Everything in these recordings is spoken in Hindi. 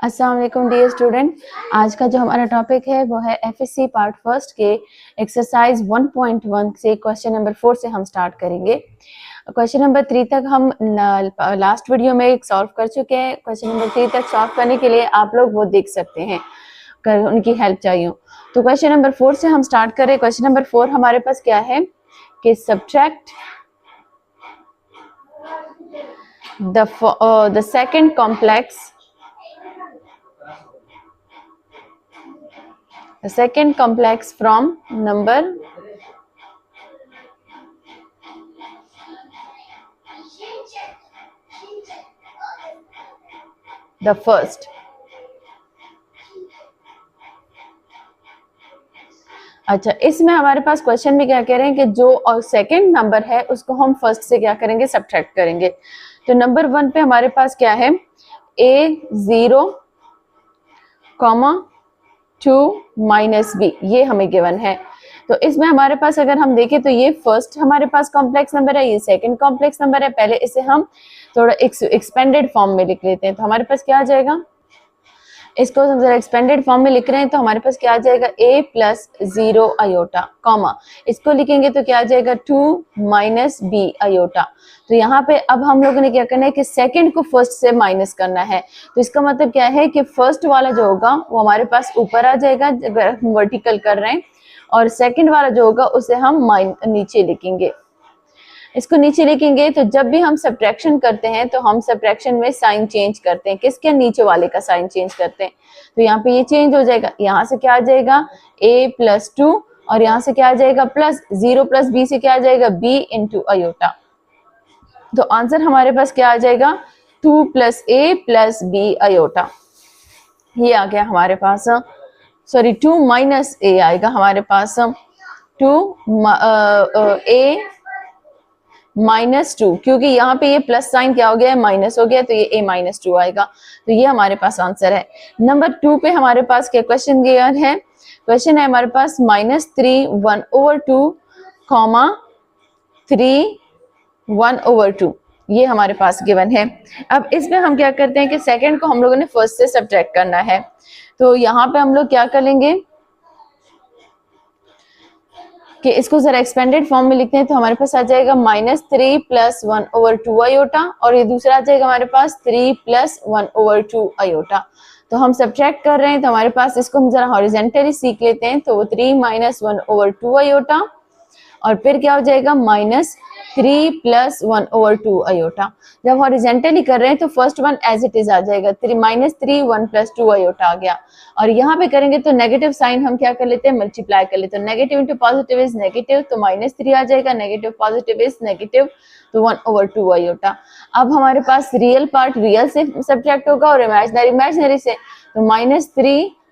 अस्सलाम वालेकुम डियर स्टूडेंट। आज का जो हमारा टॉपिक है वो है एफएससी पार्ट फर्स्ट के एक्सरसाइज 1.1 से क्वेश्चन नंबर 4 से हम स्टार्ट करेंगे। क्वेश्चन नंबर 3 तक हम लास्ट वीडियो में सॉल्व कर चुके हैं। क्वेश्चन नंबर 3 तक सॉल्व करने के लिए आप लोग वो देख सकते हैं, अगर उनकी हेल्प चाहिए हो। तो क्वेश्चन नंबर 4 से हम स्टार्ट करें। क्वेश्चन नंबर 4 हमारे पास क्या है कि subtract the second complex from number the first। अच्छा, इसमें हमारे पास क्वेश्चन में क्या कह रहे हैं कि जो सेकंड नंबर है उसको हम फर्स्ट से क्या करेंगे, सब्ट्रैक्ट करेंगे। तो नंबर 1 पे हमारे पास क्या है, A0, 2 माइनस बी, ये हमें गिवन है। तो इसमें हमारे पास अगर हम देखें तो ये फर्स्ट हमारे पास कॉम्प्लेक्स नंबर है, ये सेकंड कॉम्प्लेक्स नंबर है। पहले इसे हम थोड़ा एक्सपेंडेड फॉर्म में लिख लेते हैं। तो हमारे पास क्या आ जाएगा, इसको हम जरा एक्सपेंडेड फॉर्म में लिख रहे हैं तो हमारे पास क्या आ जाएगा, a प्लस 0 आयोटा, कॉमा इसको लिखेंगे तो क्या आ जाएगा 2 माइनस बी आयोटा। तो यहाँ पे अब हम लोगों ने क्या करना है कि सेकंड को फर्स्ट से माइनस करना है। तो इसका मतलब क्या है कि फर्स्ट वाला जो होगा वो हमारे पास ऊपर आ जाएगा अगर हम वर्टिकल कर रहे हैं, और सेकंड वाला जो होगा उसे हम नीचे लिखेंगे। इसको नीचे लिखेंगे तो जब भी हम सब्ट्रैक्शन करते हैं तो हम सब्ट्रैक्शन में साइन चेंज करते हैं, किसके, नीचे वाले का साइन चेंज करते हैं। तो यहाँ पे ये चेंज हो जाएगा, यहाँ से क्या आ जाएगा a प्लस 2, और यहाँ से क्या आ जाएगा प्लस 0 प्लस b से क्या आ जाएगा b इंटू आयोटा। तो आंसर हमारे पास क्या आ जाएगा 2 plus a plus b iota. ये आ गया हमारे पास, सॉरी 2 माइनस a आएगा हमारे पास, 2 a -2, क्योंकि यहाँ पे ये प्लस साइन क्या हो गया है, माइनस हो गया, तो ये a -2 आएगा। तो ये हमारे पास आंसर है। नंबर 2 पे हमारे पास क्या क्वेश्चन गिवन है, क्वेश्चन है हमारे पास -3 1/2, 3 1/2, ये हमारे पास गिवन है। अब इसमें हम क्या करते हैं कि सेकंड को हम लोगों ने फर्स्ट से सब्ट्रैक्ट करना है। तो यहाँ पे हम लोग क्या करेंगे कि इसको जरा एक्सपेंडेड फॉर्म में लिखते हैं। तो हमारे पास आ जाएगा -3 प्लस 1/2 आयोटा, और ये दूसरा आ जाएगा हमारे पास 3 प्लस 1/2 आयोटा। तो हम सब्ट्रैक्ट कर रहे हैं तो हमारे पास इसको हम जरा हॉरिजेंटली सीख लेते हैं। तो 3 माइनस 1/2 आयोटा, और फिर क्या हो जाएगा -3 प्लस 1/2 आयोटा। जब हॉरिजेंटली कर रहे हैं तो first one as it is आ जाएगा, -3 1 प्लस 2 आयोटा आ गया। और यहाँ पे करेंगे तो नेगेटिव साइन हम क्या कर लेते हैं, मल्टीप्लाई कर लेते हैं। Negative into positive is negative, तो -3 आ जाएगा, नेगेटिव पॉजिटिव इज नेगेटिव, तो 1/2 आयोटा। अब हमारे पास रियल पार्ट रियल से सब्ट्रैक्ट होगा और इमेजिनरी इमेजिनरी से। तो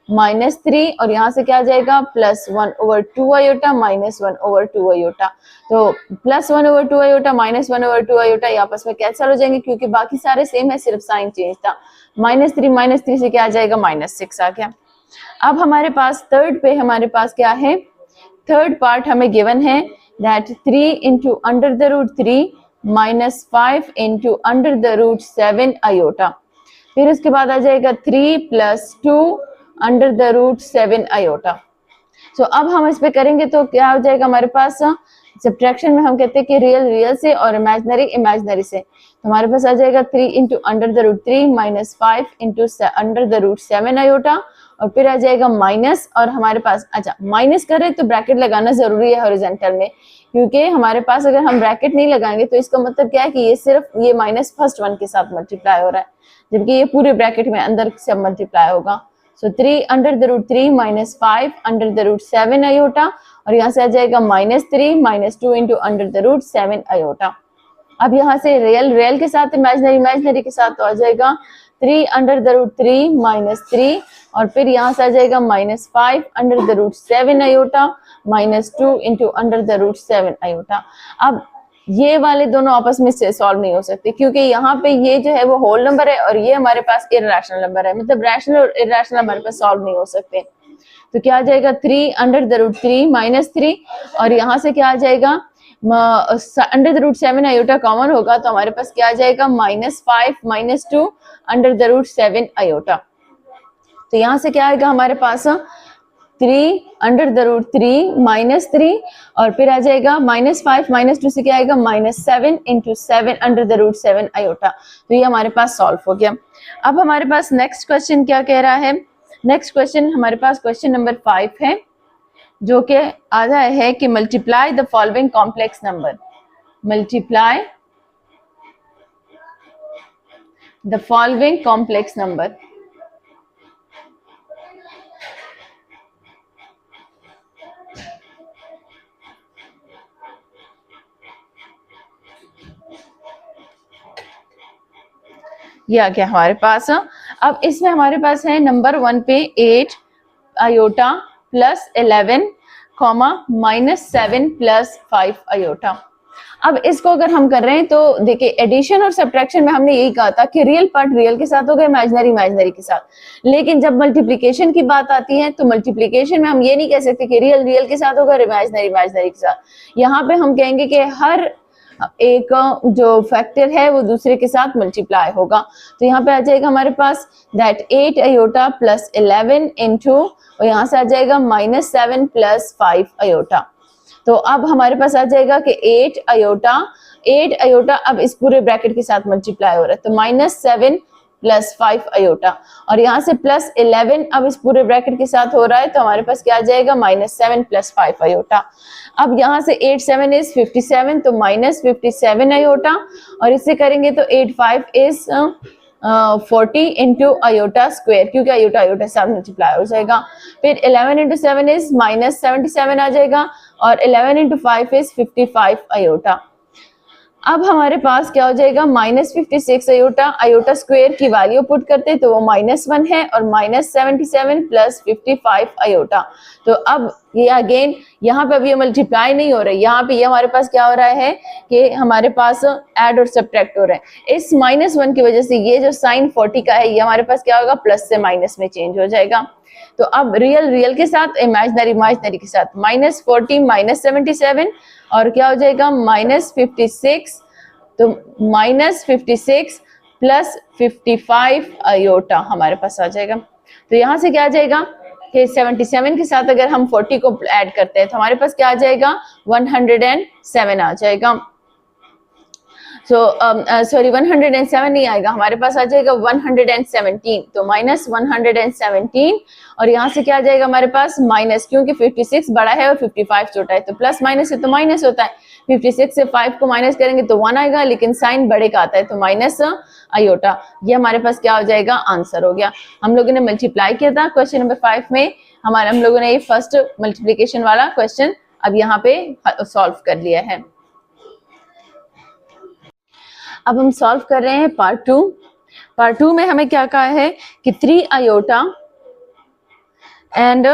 -3 और यहाँ से क्या आ जाएगा +1/2 आयोटा, -1/2 आयोटा। तो +1/2 आयोटा -1/2 आयोटा ये आपस में कैंसिल हो जाएंगे क्योंकि बाकी सारे सेम है, सिर्फ साइन चेंज था। -3 से क्या आ जाएगा -6 आ गया। अब हमारे पास थर्ड पे हमारे पास क्या है, थर्ड पार्ट हमें गिवन है दैट 3 इंटू √3 -5 इंटू √7 आयोटा। फिर उसके बाद आ जाएगा 3 प्लस 2 √7 आयोटा। सो अब हम इस पे करेंगे तो क्या हो जाएगा हमारे पास, सब्ट्रैक्शन में हम कहते हैं कि रियल रियल से और इमेजिनरी इमेजिनरी से। तो हमारे पास आ जाएगा 3 इंटू √3 -5 इंटू √7 आयोटा, और फिर आ जाएगा माइनस, और हमारे पास अच्छा माइनस कर रहे हैं तो ब्रैकेट लगाना जरूरी है हॉरिजॉन्टल में, क्योंकि हमारे पास अगर हम ब्रैकेट नहीं लगाएंगे तो इसका मतलब क्या है कि ये सिर्फ ये माइनस फर्स्ट वन के साथ मल्टीप्लाई हो रहा है, जबकि ये पूरे ब्रैकेट में अंदर से मल्टीप्लाई होगा। सो 3 √3 -5 √7 आयोटा, और यहाँ से आ जाएगा -3 -2 इंटू √7 आयोटा। अब यहाँ से रियल रियल के साथ इमेजिनरी इमेजिनरी के साथ तो आ जाएगा 3 √3 -3, और फिर यहाँ से आ जाएगा -5 √7 आयोटा, -2 इंटू √7 आयोटा। अब ये वाले दोनों आपस में से सॉल्व नहीं हो सकते क्योंकि यहाँ पे ये जो है वो होल नंबर है और ये हमारे पास इररेशनल नंबर है, मतलब रैशनल और इररेशनल हमारे पास सॉल्व नहीं हो सकते। तो क्या आ जाएगा 3 √3 -3, और यहाँ से क्या आ जाएगा √7 आयोटा कॉमन होगा तो हमारे पास क्या आ जाएगा -5 -2 √7 आयोटा। तो यहाँ से क्या आएगा हमारे पास 3 अंडर द रूट 3 -3 और फिर आ जाएगा -5 -2 से क्या आएगा -7 into 7 under the root 7 iota. तो ये हमारे पास सॉल्व हो गया। अब हमारे पास नेक्स्ट क्वेश्चन क्या कह रहा है, नेक्स्ट क्वेश्चन हमारे पास क्वेश्चन नंबर 5 है, जो कि आता है कि multiply the following complex number, multiply the following complex number. ये आ गया हमारे पास। अब इसमें हमारे पास है नंबर 1 पे 8 iota plus 11 comma -7 plus 5 iota. अब इसको अगर हम कर रहे हैं तो देखिए एडिशन और सब्ट्रैक्शन में हमने यही कहा था कि रियल पार्ट रियल के साथ होगा, इमेजिनरी इमेजिनरी के साथ। लेकिन जब मल्टीप्लिकेशन की बात आती है तो मल्टीप्लिकेशन में हम ये नहीं कह सकते कि रियल रियल के साथ होगा और इमेजिनरी इमेजिनरी के साथ। यहाँ पे हम कहेंगे कि हर एक जो फैक्टर है वो दूसरे के साथ मल्टीप्लाई होगा। तो यहाँ पे आ जाएगा हमारे पास दैट 8 आयोटा प्लस 11 इंटू और यहाँ से आ जाएगा -7 प्लस 5 आयोटा। तो अब हमारे पास आ जाएगा कि 8 आयोटा अब इस पूरे ब्रैकेट के साथ मल्टीप्लाई हो रहा है, तो -7 प्लस 5 आयोटा और यहाँ से प्लस 11 अब इस पूरे ब्रैकेट के साथ हो रहा है, तो हमारे पास क्या आ जाएगा -7 प्लस 5 आयोटा। अब यहाँ से 8 7 इज 57 तो -57 आयोटा और इससे करेंगे तो 8 5 इज 40 इंटू आयोटा स्क्वायर, क्योंकि आयोटा आयोटा साथ मल्टीप्लाई हो जाएगा। फिर 11 इंटू 7 इज -77 आ जाएगा और 11 इंटू 5 इज 55 आयोटा। अब हमारे पास क्या हो जाएगा -56 आयोटा स्क्वायर की वैल्यू पुट करते तो वो -1 है और -77 प्लस 55 आयोटा। तो अब ये अगेन यहाँ पे अब ये मल्टीप्लाई नहीं हो रही, यहाँ पे ये हमारे पास क्या हो रहा है कि हमारे पास ऐड और सब्ट्रैक्ट हो रहा है। इस -1 की वजह से ये जो साइन 40 का है ये हमारे पास क्या होगा प्लस से माइनस में चेंज हो जाएगा। तो अब रियल रियल के साथ इमेजिनरी इमेजिनरी के साथ -40 -77 और क्या हो जाएगा -56, तो -56 प्लस 55 आयोटा हमारे पास आ जाएगा। तो यहाँ से क्या आ जाएगा कि 77 के साथ अगर हम 40 को ऐड करते हैं तो हमारे पास क्या आ जाएगा 107 आ जाएगा। सॉरी 107 नहीं आएगा, हमारे पास आ जाएगा 117, तो -117 और यहाँ से क्या आ जाएगा हमारे पास माइनस, क्योंकि 56 बड़ा है और 55 छोटा है तो प्लस माइनस है तो माइनस होता है। 56 से 5 को माइनस करेंगे तो 1 आएगा, लेकिन साइन बड़े का आता है तो माइनस आयोटा। ये हमारे पास क्या हो जाएगा आंसर हो गया। हम लोगों ने मल्टीप्लाई किया था क्वेश्चन नंबर 5 में, हम लोगों ने ये फर्स्ट मल्टीप्लीकेशन वाला क्वेश्चन अब यहाँ पे सॉल्व कर लिया है। अब हम सॉल्व कर रहे हैं पार्ट 2। पार्ट 2 में हमें क्या कहा है कि 3 iota and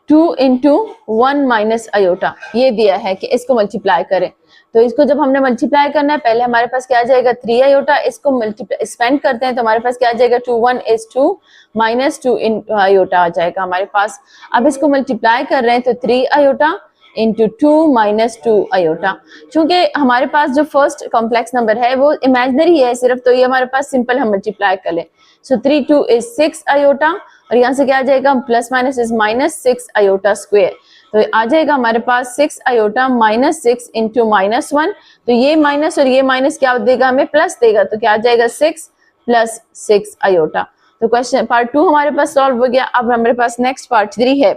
2 into 1 minus iota ये दिया है कि इसको मल्टीप्लाई करें। तो इसको जब हमने मल्टीप्लाई करना है पहले हमारे पास क्या आ जाएगा 3 आयोटा, इसको मल्टीप्लाई एक्सपेंड करते हैं तो हमारे पास क्या आ जाएगा 2 1 is 2 माइनस 2 आयोटा आ जाएगा हमारे पास। अब इसको मल्टीप्लाई कर रहे हैं तो 3 आयोटा इंटू 2 माइनस 2 आयोटा। चूंकि हमारे पास जो फर्स्ट कॉम्प्लेक्स नंबर है वो इमेजिनरी है सिर्फ, तो ये हमारे पास सिंपल हम मल्टीप्लाई कर लें। सो 3 2 is 6 आयोटा और यहाँ से क्या आ जाएगा plus minus is -6 iota square, तो आ जाएगा हमारे पास 6 आयोटा -6 इंटू -1, तो ये माइनस और ये माइनस क्या देगा हमें प्लस देगा, तो क्या आ जाएगा 6 प्लस 6 आयोटा। तो क्वेश्चन पार्ट 2 हमारे पास सॉल्व हो गया। अब हमारे पास नेक्स्ट पार्ट 3 है।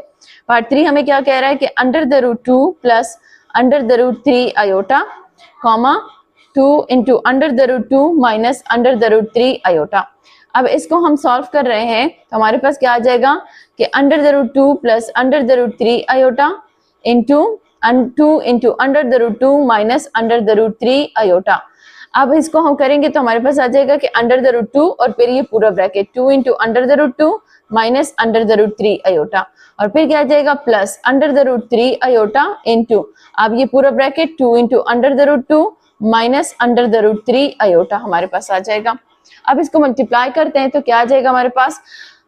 पार्ट 3 हमें क्या कह रहा है कि under the root 2 plus under the root 3 iota comma 2 into under the root 2 minus under the root 3 iota. अब इसको हम सॉल्व कर रहे हैं तो हमारे पास क्या आ जाएगा कि under the root 2 plus under the root 3 iota into 2 into under the root 2 minus under the root 3 iota. अब इसको हम करेंगे तो हमारे पास आ जाएगा कि अंडर द रूट 2 और फिर ये पूरा bracket 2 into under the root 2 minus under the root 3 iota और फिर क्या आ जाएगा plus under the root 3 iota into अब ये पूरा bracket 2 into under the root 2 minus under the root 3 iota हमारे पास आ जाएगा। अब इसको मल्टीप्लाई करते हैं तो क्या आ जाएगा हमारे पास,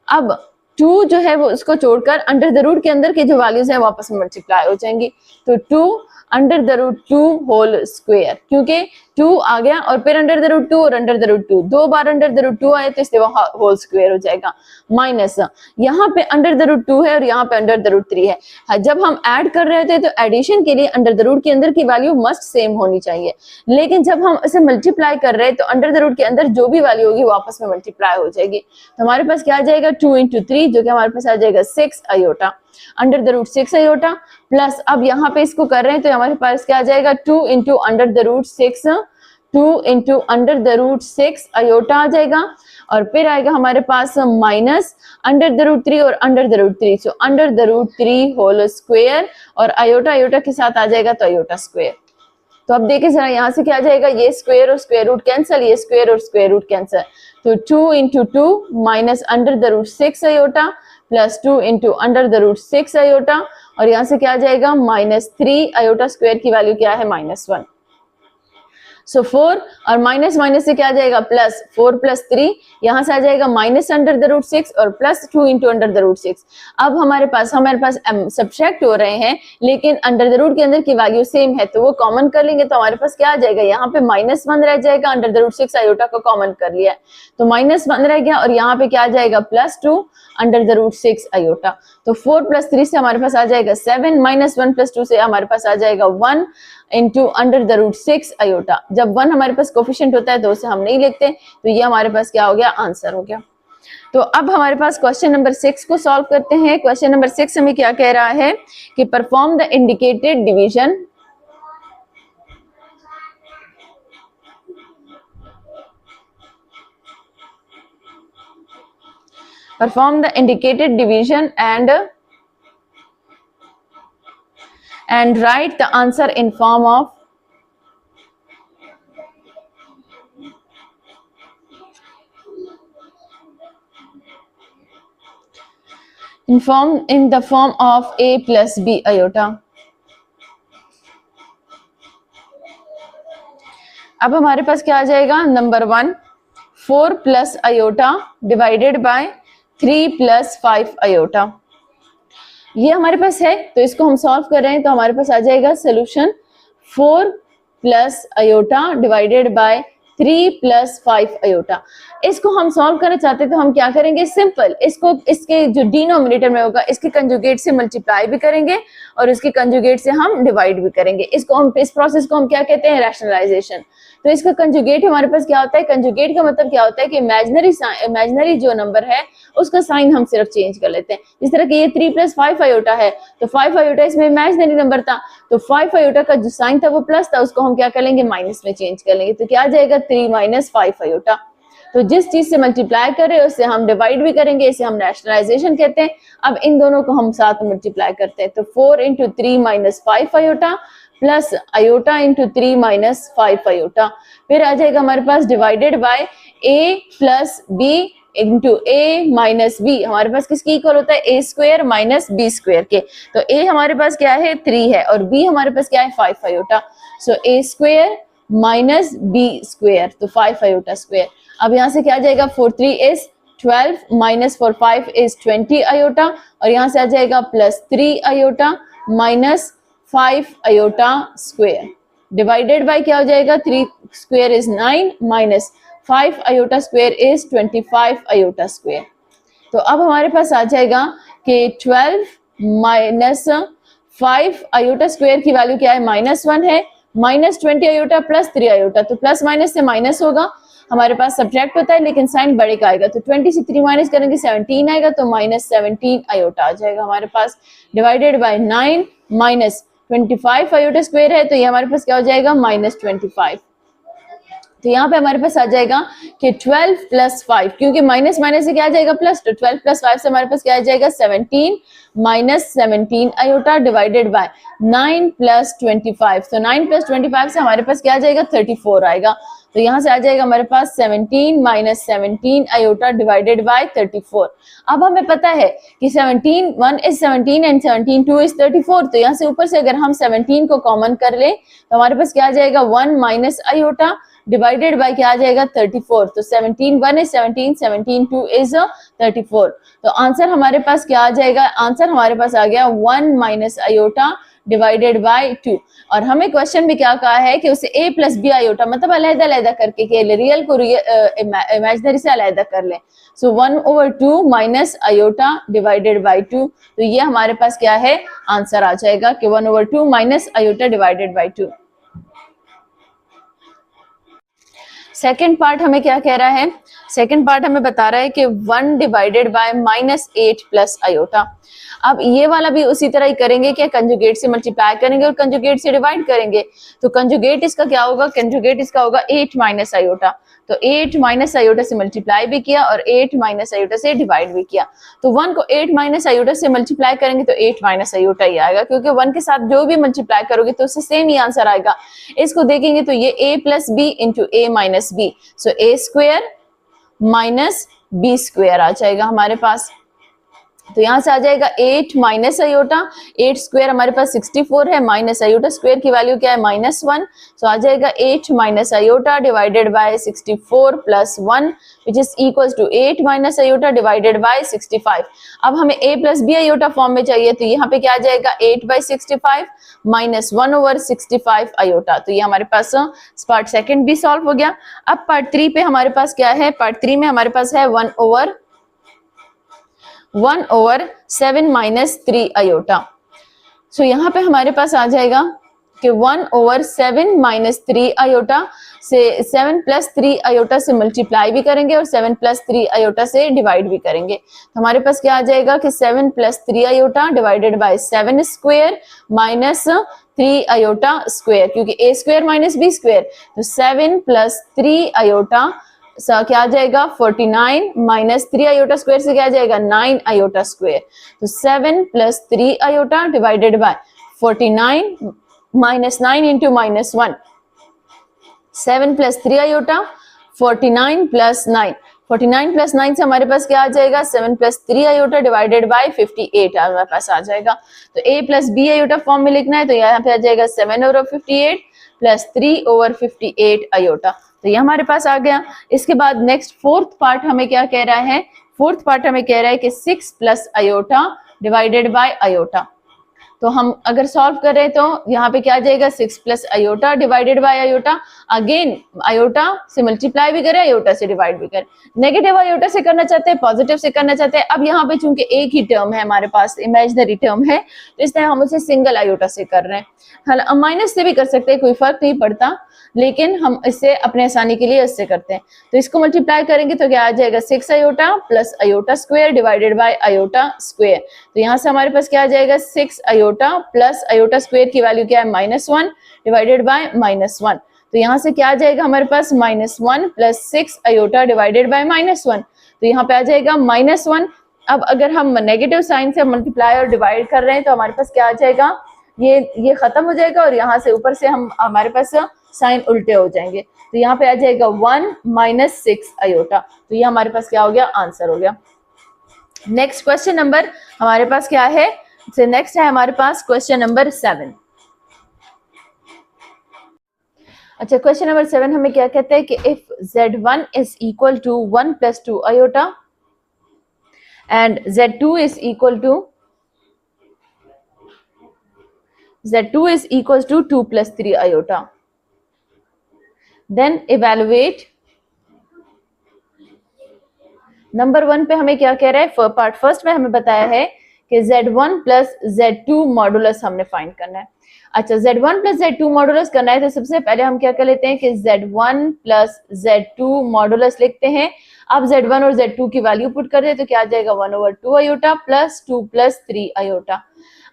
अब 2 जो है वो इसको छोड़कर अंडर द रूट के अंदर के जो वैल्यूज हैं वापस मल्टीप्लाई हो जाएंगी, तो 2 under the root 2 whole square, क्योंकि 2 आ गया और फिर अंडर द रूट 2 और अंडर द रूट 2, 2 बार अंडर द रूट 2 आए तो इसलिए वो होल स्क्वायर हो जाएगा। माइनस यहाँ पे अंडर द रूट 2 है और यहाँ पे अंडर द रूट 3 है। जब हम ऐड कर रहे होते हैं तो एडिशन के लिए अंडर द रूट के अंदर की वैल्यू मस्ट सेम होनी चाहिए, लेकिन जब हम इसे मल्टीप्लाई कर रहे हैं तो अंडर द रूट के अंदर जो भी वैल्यू होगी वो आपस में मल्टीप्लाई हो जाएगी। तो हमारे पास क्या आ जाएगा 2 into 3 जो कि हमारे पास आ जाएगा 6 iota under the root 6 iota plus अब यहाँ पे इसको कर रहे हैं तो हमारे पास क्या आ जाएगा 2 into under the root 6, 2 into under the root 6 iota आ जाएगा और फिर आएगा हमारे पास माइनस अंडर द रूट 3 और under the root 3, so under the root 3 whole square और आयोटा आयोटा के साथ आ जाएगा तो आयोटा स्क्वायर। तो अब देखिए जरा यहाँ से क्या आ जाएगा, ये स्क्वायर और स्क्वायर रूट कैंसिल, ये स्क्वायर और स्क्वायर रूट कैंसिल, तो 2 into 2 minus under the root 6 iota plus 2 into under the root 6 iota और यहाँ से क्या आ जाएगा -3 आयोटा स्क्वायर की वैल्यू क्या है -1, सो 4 और माइनस माइनस से क्या आ जाएगा प्लस 4 प्लस 3, यहाँ से आ जाएगा माइनस अंडर द रूट 6 और plus 2 into under the root 6। अब हमारे पास सब्ट्रैक्ट हो रहे हैं लेकिन अंडर द रूट के अंदर की वैल्यू सेम है तो वो कॉमन कर लेंगे तो हमारे पास क्या आ जाएगा, यहाँ पे -1 रह जाएगा, अंडर द रूट 6 आयोटा को कॉमन कर लिया है तो -1 रह गया और यहाँ पे क्या आ जाएगा +2 अंडर द रूट 6 आयोटा, तो 4 प्लस 3 से हमारे पास आ जाएगा 7, -1 प्लस 2 से हमारे पास आ जाएगा 1 into under the root 6 iota. जब 1 हमारे पास कोफिशिएंट होता है तो उसे हम नहीं लिखते, तो ये हमारे पास क्या हो गया, आंसर हो गया। तो अब हमारे पास क्वेश्चन नंबर 6 को सॉल्व करते हैं। क्वेश्चन नंबर 6 हमें क्या कह रहा है कि perform the indicated division and write the answer in form of in the form of a plus b iota। अब हमारे पास क्या आ जाएगा, number 1 4 plus iota divided bye 3 plus 5 iota, ये हमारे पास है तो इसको हम सॉल्व कर रहे हैं तो हमारे पास आ जाएगा solution 4 plus iota divided bye 3 plus 5 iota. इसको हम सॉल्व करना चाहते हैं तो हम क्या करेंगे, सिंपल इसको इसके जो डिनोमिनेटर में होगा इसके कंजुगेट से मल्टीप्लाई भी करेंगे और इसके कंजुगेट से हम डिवाइड भी करेंगे। इसको हम इस प्रोसेस को हम क्या कहते हैं, रैशनलाइजेशन। तो इसका कंजुगेट हमारे पास क्या होता है, कंजुगेट का मतलब क्या होता है कि इमेजिनरी जो नंबर है उसका साइन हम सिर्फ चेंज कर लेते हैं। जिस तरह कि ये 3 प्लस 5 आयोटा है तो 5 आयोटा इसमें इमेजिनरी नंबर था तो 5 आयोटा का जो साइन था वो प्लस था, उसको हम क्या कर लेंगे, माइनस में चेंज कर लेंगे। तो क्या आ जाएगा 3 माइनस 5 आयोटा। तो जिस चीज से मल्टीप्लाई कर रहे हैं उससे हम डिवाइड भी करेंगे, इसे हम रैशनलाइजेशन कहते हैं। अब इन दोनों को हम साथ में मल्टीप्लाई करते हैं तो 4 into 3 minus 5 iota plus iota into 3 minus 5 iota, फिर आ जाएगा हमारे पास divided by a plus B into a minus B. हमारे पास किसकी इक्वल होता है, a square minus b square के। तो a हमारे पास क्या है 3 है और b हमारे पास क्या है 5 iota. So a square minus b square तो 5 आयोटा स्क्वायर। अब यहाँ से क्या आ जाएगा 4 3 इज 12 माइनस 4 5 इज 20 आयोटा और यहाँ से आ जाएगा plus 3 iota minus 5 iota square divided by क्या हो जाएगा 3 square is 9 minus 5 iota square is 25 iota square. तो अब हमारे पास आ जाएगा कि 12 माइनस 5 आयोटा स्क्वायर की वैल्यू क्या है -1 है, माइनस 20 आयोटा प्लस 3 आयोटा, तो प्लस माइनस से माइनस होगा, हमारे पास सब्ट्रैक्ट होता है लेकिन साइन बड़े का आएगा। तो 20 से 3 माइनस करेंगे 17 आएगा तो माइनस 17 आयोटा आ जाएगा हमारे पास divided by 9 minus 25 iota square है तो ये हमारे पास क्या हो जाएगा -25। तो यहाँ पे हमारे पास आ जाएगा कि 12 प्लस 5, क्योंकि माइनस माइनस से क्या आ जाएगा प्लस, तो 12 प्लस 5 से हमारे पास क्या आ जाएगा 17 minus 17 iota divided by 9 plus 25। तो 9 प्लस 25 से हमारे पास क्या आ जाएगा 34 आएगा। तो यहाँ से आ जाएगा हमारे पास 17 माइनस 17 आयोटा डिवाइडेड बाय 34। अब हमें पता है कि 17 1 इज 17 एंड 17 2 इज 34। तो यहाँ से ऊपर से अगर हम 17 को कॉमन कर ले तो हमारे पास क्या आ जाएगा 1 माइनस आयोटा डिवाइडेड बाय क्या आ जाएगा 34। तो 17 1 is 17, 17 2 is 34। तो आंसर हमारे पास क्या आ जाएगा, आंसर हमारे पास आ गया 1 माइनस आयोटा डिवाइडेड बाय 2। और हमें क्वेश्चन में क्या कहा है कि उसे a प्लस बी आयोटा मतलब अलग अलग करके के रियल को इमेजिनरी से अलग कर लें। सो 1/2 माइनस आयोटा डिवाइडेड बाय 2। तो ये हमारे पास क्या है, आंसर आ जाएगा कि 1/2 minus iota divided by 2। Second part हमें क्या कह रहा है, सेकेंड पार्ट हमें बता रहा है कि 1 डिवाइडेड बाय -8 प्लस आयोटा। अब ये वाला भी उसी तरह ही करेंगे कि कंजुगेट से मल्टीप्लाई करेंगे और कंजुगेट से डिवाइड करेंगे। तो कंजुगेट इसका क्या होगा, कंजुगेट इसका होगा 8 माइनस आयोटा। तो 8 माइनस आयोटा से मल्टीप्लाई भी किया और 8 माइनस आयोटा से डिवाइड भी किया। तो 1 को 8 माइनस आयोटा से मल्टीप्लाई करेंगे तो 8 माइनस आयोटा ही आएगा, क्योंकि 1 के साथ जो भी मल्टीप्लाई करोगे तो उससे सेम ही आंसर आएगा। इसको देखेंगे तो ये a plus B into A minus B, so A square minus B square आ जाएगा हमारे पास। तो यहां से आ जाएगा 8 माइनस आयोटा, 8 स्क्वायर हमारे पास 64 है, माइनस आयोटा स्क्वायर की वैल्यू क्या है -1। सो आ जाएगा 8 minus iota divided by 64 plus 1 which is equals to 8 minus iota divided by 65। अब हमें a plus B iota form में चाहिए, तो यहाँ पे क्या आ जाएगा 8/65 माइनस 1/65 आयोटा। तो ये हमारे पास पार्ट सेकंड भी सॉल्व हो गया। अब पार्ट 3 पे हमारे पास क्या है, पार्ट 3 में हमारे पास है 1/7 माइनस 3 आयोटा। सो यहाँ पे हमारे पास आ जाएगा कि 1/7 माइनस 3 आयोटा से 7 प्लस 3 आयोटा से मल्टीप्लाई भी करेंगे और 7 प्लस 3 आयोटा से डिवाइड भी करेंगे। तो हमारे पास क्या आ जाएगा कि 7 plus 3 iota divided bye 7 square minus 3 iota square, क्योंकि a square minus b square. तो 7 प्लस 3 आयोटा क्या आ जाएगा 49 माइनस 3 आयोटा स्क्वायर से क्या आ जाएगा 9 आयोटा स्क्वायर। तो 7 plus 3 iota divided bye 49 minus 9 into -1, 7 plus 3 iota 49 plus 9, 49 plus 9 से हमारे पास क्या आ जाएगा 7 प्लस 3 आयोटा डिवाइडेड बाय 58 हमारे पास आ जाएगा। तो a plus B iota form में लिखना है, तो यहाँ पे आ जाएगा 7/58 प्लस 3/58 आयोटा। तो ये हमारे पास आ गया। इसके बाद नेक्स्ट फोर्थ पार्ट हमें क्या कह रहा है, फोर्थ पार्ट हमें कह रहा है कि 6 plus iota divided bye iota. तो हम अगर सॉल्व करें तो यहाँ पे क्या आ जाएगा 6 plus iota divided bye iota. Again iota से मल्टीप्लाई भी करें, आयोटा से डिवाइड भी करें। नेगेटिव आयोटा से करना चाहते हैं, पॉजिटिव से करना चाहते हैं। अब यहाँ पे चूंकि एक ही टर्म है हमारे पास, इमेजिनरी टर्म है, तो इसलिए हम उसे सिंगल आयोटा से कर रहे हैं। हालांकि माइनस से भी कर सकते हैं, कोई फर्क नहीं पड़ता, लेकिन हम इससे अपने आसानी के लिए इससे करते हैं। तो इसको मल्टीप्लाई करेंगे तो क्या आ जाएगा 6 iota plus iota square divided bye iota square. तो यहाँ से हमारे पास क्या आ जाएगा 6 आयोटा प्लस आयोटा स्क्वायर की वैल्यू क्या है -1 डिवाइडेड बाय -1। तो यहाँ से क्या आ जाएगा हमारे पास -1 प्लस 6 आयोटा डिवाइडेड बाय -1। तो यहाँ पे आ जाएगा -1। अब अगर हम नेगेटिव साइन से मल्टीप्लाई और डिवाइड कर रहे हैं तो हमारे पास क्या आ जाएगा, ये खत्म हो जाएगा और यहाँ से ऊपर से हम हमारे पास साइन उल्टे हो जाएंगे। तो यहाँ पे आ जाएगा 1 माइनस 6 आयोटा। तो ये हमारे पास क्या हो गया, आंसर हो गया। नेक्स्ट क्वेश्चन नंबर हमारे पास क्या है, नेक्स्ट है हमारे पास क्वेश्चन नंबर 7। अच्छा, क्वेश्चन नंबर 7 हमें क्या कहते हैं कि if z1 is equal to 1 plus 2 iota and z2 is equal to 2 plus 3 iota, then evaluate. Number 1 पे हमें क्या कह रहा है, पार्ट फर्स्ट में हमें बताया है कि z1 प्लस z2 मॉडुलस हमने फाइंड करना है। अच्छा, z1 प्लस z2 मॉडुलस करना है तो सबसे पहले हम क्या कर लेते हैं कि z1 प्लस z2 मॉडुलस लिखते हैं। अब z1 और z2 की वैल्यू पुट कर दे तो क्या आ जाएगा 1/2 आयोटा प्लस 2 प्लस 3 आयोटा।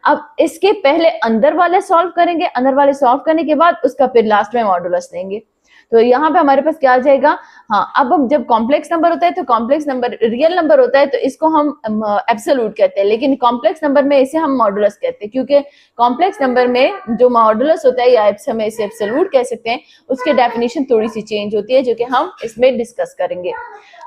अब इसके पहले अंदर वाले सॉल्व करेंगे, अंदर वाले सॉल्व करने के बाद उसका फिर लास्ट में मॉडुलस देंगे। तो यहाँ पे हमारे पास क्या आ जाएगा, हाँ, अब जब कॉम्प्लेक्स नंबर होता है तो कॉम्प्लेक्स नंबर रियल नंबर होता है तो इसको हम एब्सोल्यूट कहते हैं, लेकिन कॉम्प्लेक्स नंबर में इसे हम मॉडुलस कहते हैं, क्योंकि कॉम्प्लेक्स नंबर में जो मॉडुलस होता है या हम इसे एब्सोल्यूट कह सकते हैं, उसकी डेफिनेशन थोड़ी सी चेंज होती है जो कि हम इसमें डिस्कस करेंगे।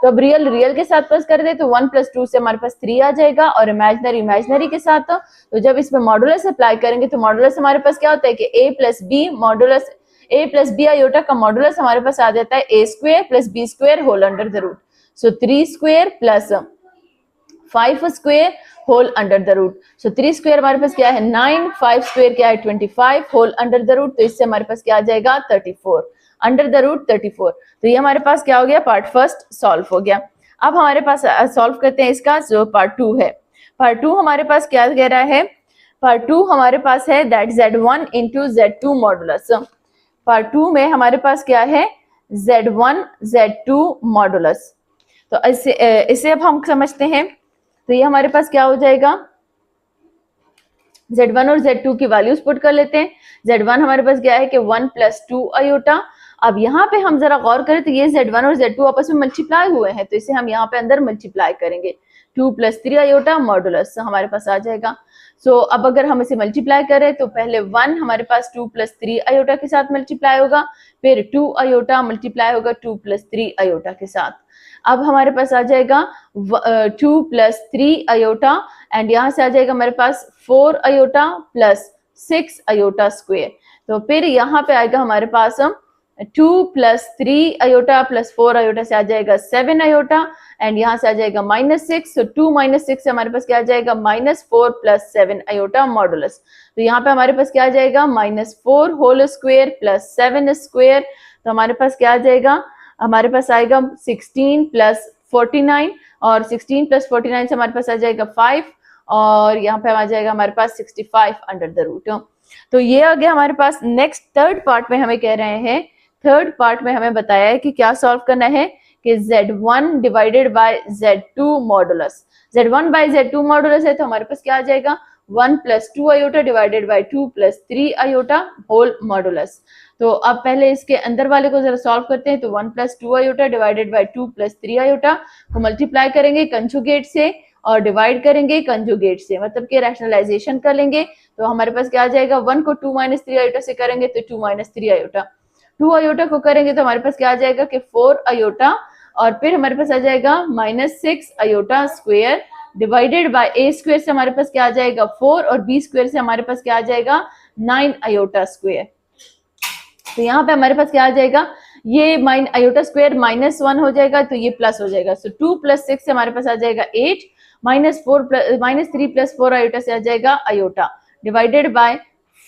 तो अब रियल के साथ प्लस कर दे तो 1 प्लस 2 से हमारे पास 3 आ जाएगा और इमेजिनरी के साथ तो जब इसमें मॉडुलस अप्लाई करेंगे तो मॉडुलस हमारे पास क्या होता है कि a plus B modulus A plus B iota का मॉडुलस हमारे पास आ जाता है A square plus B square whole under the root. So 3 square plus 5 square whole under the root. So 3 square हमारे पास क्या है 9, 5 स्क्वायर क्या है 25 होल अंडर द रूट। तो इससे हमारे पास क्या आ जाएगा 34 अंडर द रूट 34। तो ये हमारे पास क्या हो गया, पार्ट फर्स्ट सॉल्व हो गया। अब हमारे पास सॉल्व करते हैं इसका जो पार्ट 2 है। पार्ट 2 हमारे पास क्या कह रहा है, पार्ट 2 हमारे पास है that Z1 into Z2 modulus. Part 2 में हमारे पास क्या है Z1 Z2 मॉडुलस। तो इसे अब हम समझते हैं। तो ये हमारे पास क्या हो जाएगा, Z1 और Z2 की वैल्यूज पुट कर लेते हैं। Z1 हमारे पास क्या है कि 1 प्लस 2 आयोटा। अब यहाँ पे हम जरा गौर करें तो ये Z1 और Z2 आपस में मल्टीप्लाई हुए हैं, तो इसे हम यहाँ पे अंदर मल्टीप्लाई करेंगे। 2 प्लस 3 आयोटा मॉडुलस हमारे पास आ जाएगा। सो अब अगर हम इसे मल्टीप्लाई करें तो पहले 1 हमारे पास 2 प्लस 3 आयोटा के साथ मल्टीप्लाई होगा, फिर 2 आयोटा मल्टीप्लाई होगा 2 प्लस 3 आयोटा के साथ। अब हमारे पास आ जाएगा 2 प्लस 3 आयोटा एंड यहाँ से आ जाएगा हमारे पास 4 आयोटा प्लस 6 आयोटा स्क्वायर। तो फिर यहाँ पे आएगा हमारे पास 2 प्लस 3 आयोटा प्लस 4 आयोटा से आ जाएगा 7 आयोटा एंड यहाँ से आ जाएगा -6। सो 2 - 6 से हमारे पास क्या आ जाएगा -4 प्लस 7 आयोटा मॉडुलस। तो यहाँ पे हमारे पास क्या आ जाएगा -4 होल स्क्वायर प्लस 7 स्क्वायर। तो हमारे पास क्या आ जाएगा, हमारे पास आएगा 16 प्लस 49 और 16 प्लस 49 से हमारे पास आ जाएगा 5 और यहाँ पे आ जाएगा हमारे पास 65 अंडर द रूट। तो ये आ गया हमारे पास। नेक्स्ट थर्ड पार्ट में हमें कह रहे हैं, थर्ड पार्ट में हमें बताया है कि क्या सॉल्व करना है कि Z1 divided by Z2 modulus. Z1 by Z2 modulus है तो हमारे पास क्या आ जाएगा 1 plus 2 iota divided by 2 plus 3 iota whole modulus. तो अब पहले इसके अंदर वाले को जरा सॉल्व करते हैं। तो 1 plus 2 iota divided by 2 plus 3 iota को मल्टीप्लाई करेंगे कंजुगेट से और डिवाइड करेंगे कंजुगेट से, मतलब कि रैशनलाइजेशन कर लेंगे। तो हमारे पास क्या आ जाएगा 1 को 2 - 3 आयोटा से करेंगे तो 2 - 3 आयोटा, 2 आयोटा को करेंगे तो हमारे पास क्या आ जाएगा कि 4 आयोटा और फिर हमारे पास आ जाएगा -6 iota square divided by a square से हमारे पास क्या आ जाएगा 4 और b स्क्वायर से हमारे पास क्या आ जाएगा 9 आयोटा स्क्वायर। तो यहाँ पे हमारे पास क्या आ जाएगा, ये आयोटा स्क्वायर -1 हो जाएगा तो ये प्लस हो जाएगा। सो 2 प्लस 6 से हमारे पास आ जाएगा 8 -3 प्लस 4 आयोटा से आ जाएगा iota divided by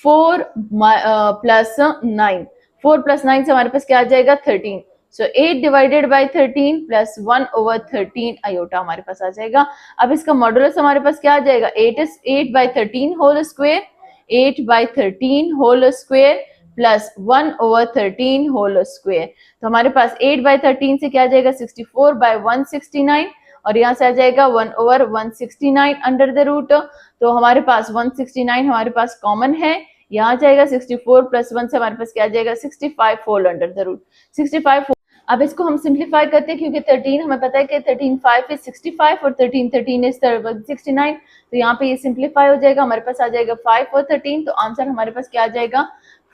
4 plus 9, 4 plus 9 से हमारे पास क्या आ जाएगा 13। सो 8 डिवाइडेड बाय 13 प्लस 1/13 आयोटा हमारे पास आ जाएगा। अब इसका मॉडुलस हमारे पास क्या आ जाएगा 8/13 whole square, 8/13 whole square plus 1/13 whole square. तो हमारे पास 8/13 से क्या आ जाएगा 64/169 और यहाँ से आ जाएगा 1/169 अंडर द रूट। तो हमारे पास 169 हमारे पास कॉमन है, यहाँ जाएगा 64 प्लस 1 से हमारे पास क्या आ जाएगा 65 होल अंडर द रूट 65। अब इसको हम सिंप्लीफाई करते हैं क्योंकि 13 हमें पता है कि 13 5 इज 65 और 13 इज 169। तो यहाँ पे ये सिंप्लीफाई हो जाएगा, हमारे पास आ जाएगा 5 और 13। तो आंसर हमारे पास क्या आ जाएगा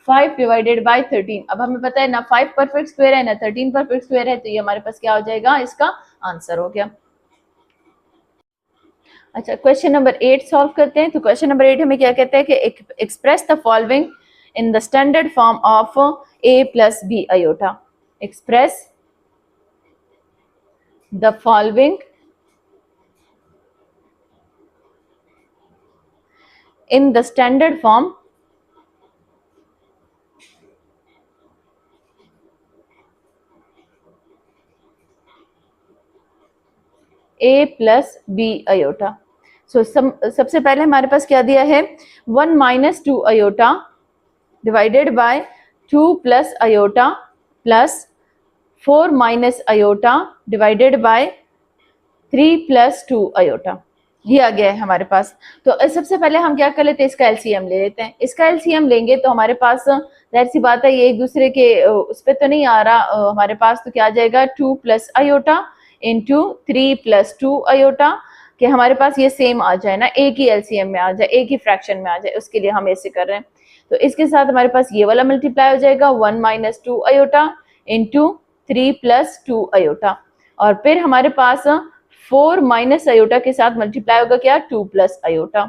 5 डिवाइडेड बाय 13। अब हमें पता है ना 5 परफेक्ट स्क्वायर है ना 13 परफेक्ट स्क्वायर है, तो ये हमारे पास क्या हो जाएगा इसका आंसर हो गया। अच्छा, क्वेश्चन नंबर 8 सॉल्व करते हैं। तो क्वेश्चन नंबर 8 हमें क्या कहता है कि express the following in the standard form of a plus b iota. Express the following in the standard form a plus b iota. So सबसे पहले हमारे पास क्या दिया है 1 - 2 iota divided by 2 plus iota plus 4 minus iota divided bye 3 plus 2 iota दिया गया है हमारे पास। तो सबसे पहले हम क्या कर लेते हैं इसका एलसीएम ले लेते हैं। इसका एलसीएम लेंगे तो हमारे पास जाहिर सी बात है ये एक दूसरे के उस पर तो नहीं आ रहा हमारे पास। तो क्या आ जाएगा 2 plus iota into 3 plus 2 iota कि हमारे पास ये सेम आ जाए ना, एक ही एलसीएम में आ जाए, एक ही फ्रैक्शन में आ जाए, उसके लिए हम ऐसे कर रहे हैं। तो इसके साथ हमारे पास ये वाला मल्टीप्लाई हो जाएगा 1 - 2 आयोटा इंटू 3 प्लस 2 आयोटा और फिर हमारे पास 4 माइनस आयोटा के साथ मल्टीप्लाई होगा क्या 2 प्लस आयोटा।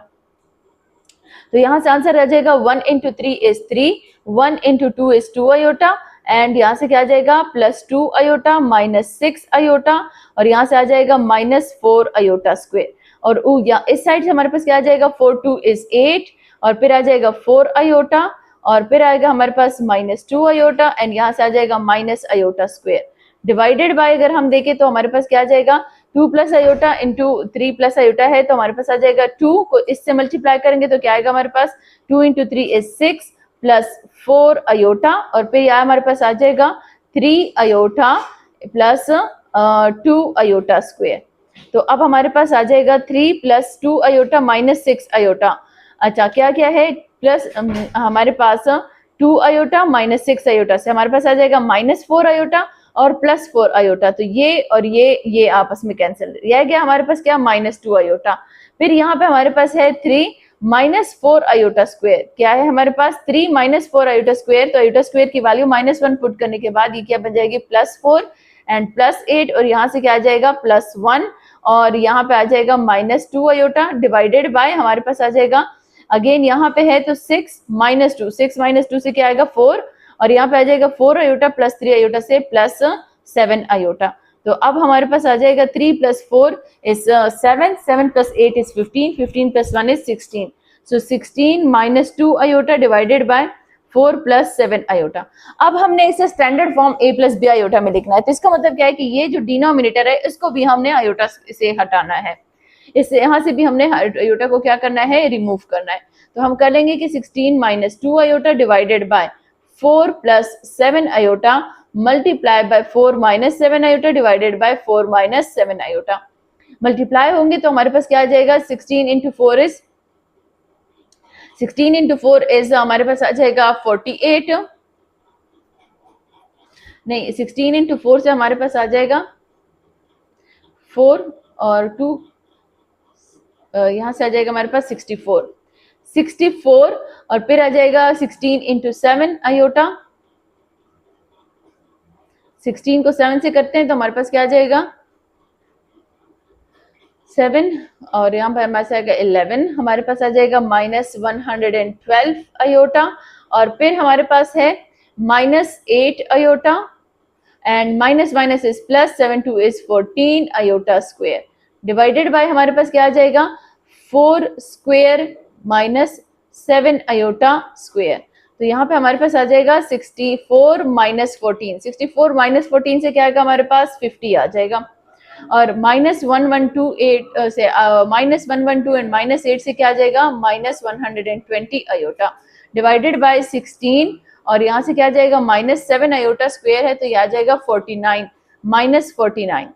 तो यहाँ से आंसर आ जाएगा 1 into 3 is 3, 1 into 2 is 2 iota, and यहाँ से क्या आ जाएगा +2 iota माइनस 6 iota, और यहाँ से आ जाएगा -4 iota स्क्वायर, और इस साइड से हमारे पास क्या आ जाएगा 4 2 is 8, और फिर आ जाएगा 4 iota, और फिर आएगा हमारे पास -2 iota, एंड यहाँ से आ जाएगा minus iota square divided bye, अगर हम देखें तो हमारे पास क्या आ जाएगा 2 + iota इंटू 3 + iota है, तो हमारे पास आ जाएगा 2 को इससे मल्टीप्लाई करेंगे तो क्या आएगा हमारे पास 2 × 3 is 6 + 4 iota, और फिर यहाँ हमारे पास आ जाएगा 3 iota + 2 iota स्क्वायर। तो अब हमारे पास आ जाएगा 3 + 2 iota माइनस 6 iota। अच्छा क्या क्या है प्लस हमारे पास 2 iota माइनस 6 iota से हमारे पास आ जाएगा -4 iota और +4 iota, तो ये और ये आपस में कैंसिल, यह गया हमारे पास क्या -2 iota। फिर यहाँ पे हमारे पास है 3 -4 iota स्क्वायर, क्या है हमारे पास 3 -4 iota स्क्वायर, तो iota स्क्वायर की वैल्यू -1 पुट करने के बाद ये क्या बन जाएगी +4 एंड +8, और यहाँ से क्या आ जाएगा +1, और यहाँ पे आ जाएगा -2 iota डिवाइडेड बाय हमारे पास आ जाएगा अगेन यहाँ पे है तो 6 -2, 6 - 2 से क्या आएगा 4, और यहाँ पे आ जाएगा 4 iota + 3 iota से +7 iota। तो अब हमारे पास आ जाएगा 3 + 4 is 7, 7 + 8 is 15, 15 + 1 is 16, so 16 - 2 iota divided by 4 + 7 iota। अब हमने इसे standard form a + b iota में लिखना है, तो इसका मतलब क्या है कि ये जो डिनोमिनेटर है इसको भी हमने iota से हटाना है, इससे यहाँ से भी हमने iota को क्या करना है रिमूव करना है। तो हम कर लेंगे कि 16 - 2 iota divided by 4 + 7 iota multiply by 4 - 7 iota divided by 4 - 7 iota। Multiply होंगे तो हमारे पास क्या आ जाएगा 16 × 4 इज हमारे पास आ जाएगा 48, नहीं 16 × 4 से हमारे पास आ जाएगा 4 और 2, यहाँ से आ जाएगा हमारे पास 64 और फिर आ जाएगा 16 × 7 iota, 16 को 7 से करते हैं तो हमारे पास क्या आ जाएगा 7, और यहाँ पर हमारे पास आएगा 11, हमारे पास आ जाएगा -112 iota, और फिर हमारे पास है -8 iota, and minus minus is plus, 7 2 is 14 iota square divided by हमारे पास क्या आ जाएगा 4 स्क्वायर माइनस 7 iota स्क्वायर। तो यहाँ पे हमारे पास आ जाएगा 64 - 14, 64 - 14 से क्या आएगा हमारे पास 50 आ जाएगा, और -112 से -112 एंड -8 से क्या आ जाएगा -120 iota डिवाइडेड बाय 16, और यहाँ से क्या आ जाएगा -7 iota स्क्वायर है तो ये आ जाएगा 49 -49।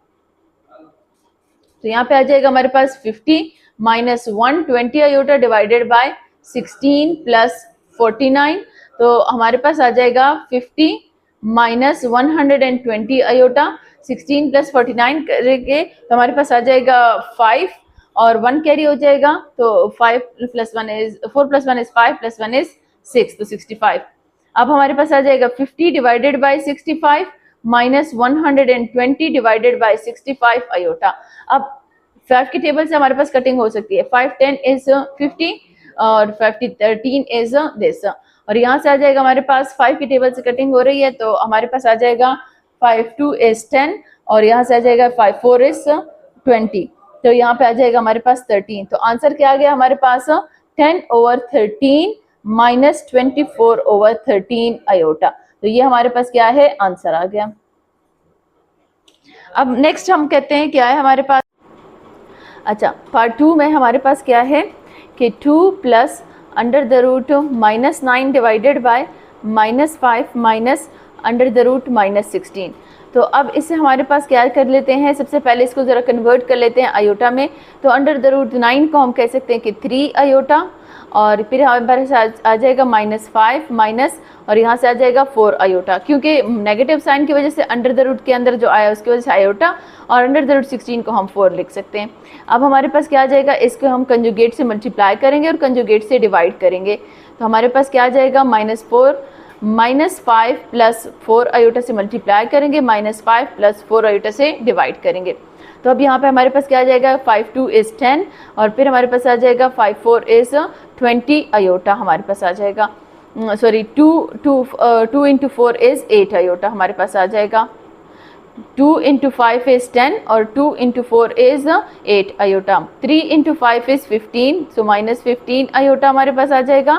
तो यहाँ पे आ जाएगा हमारे पास 50 -120 iota डिवाइडेड बाय 16 + 49, तो हमारे पास आ जाएगा 50 -120 iota, 16 + 49 करेंगे तो हमारे पास आ जाएगा 5 और 1 कैरी हो जाएगा, तो 4 + 1 is 5 + 1 is 6, तो 65। अब हमारे पास आ जाएगा 50 divided by 65 -120 divided by 65 iota। अब 5 की टेबल से हमारे पास कटिंग हो सकती है, 5 10 is 50 और 50 13 is this, और यहाँ से आ जाएगा हमारे पास 5 की टेबल से कटिंग हो रही है तो हमारे पास आ जाएगा 5 2 is 10 और यहाँ से आ जाएगा 5 4 is 20, तो यहाँ पे आ जाएगा हमारे पास 13। तो आंसर क्या आ गया हमारे पास 10/13 -24/13 iota। तो ये हमारे पास क्या है आंसर आ गया। अब नेक्स्ट हम कहते हैं क्या है हमारे पास, अच्छा पार्ट 2 में हमारे पास क्या है कि 2 + (-9) डिवाइडेड बाय -5 -(-16). तो अब इसे हमारे पास क्या कर लेते हैं, सबसे पहले इसको ज़रा कन्वर्ट कर लेते हैं आयोटा में। तो (9) को हम कह सकते हैं कि 3 iota, और फिर हमारे पास आ जाएगा -5 माइनस, और यहाँ से आ जाएगा 4 iota, क्योंकि नेगेटिव साइन की वजह से अंडर के अंदर जो आया उसकी वजह से आयोटा, और (16) को हम 4 लिख सकते हैं। अब हमारे पास क्या आ जाएगा, इसको हम कंजुगेट से मल्टीप्लाई करेंगे और कंजुगेट से डिवाइड करेंगे। तो हमारे पास क्या आ जाएगा -5 + 4 iota से मल्टीप्लाई करेंगे, -5 + 4 iota से डिवाइड करेंगे। तो अब यहाँ पे हमारे पास क्या आ जाएगा, 5 2 इज़ 10 और फिर हमारे पास आ जाएगा 5 4 इज़ 20 आयोटा हमारे पास आ जाएगा, सॉरी 2 इंटू 4 इज़ 8 आयोटा हमारे पास आ जाएगा, 2 इंटू 5 इज़ 10 और 2 into 4 is 8 iota, 3 into 5 is 15 so minus 15 iota हमारे पास आ जाएगा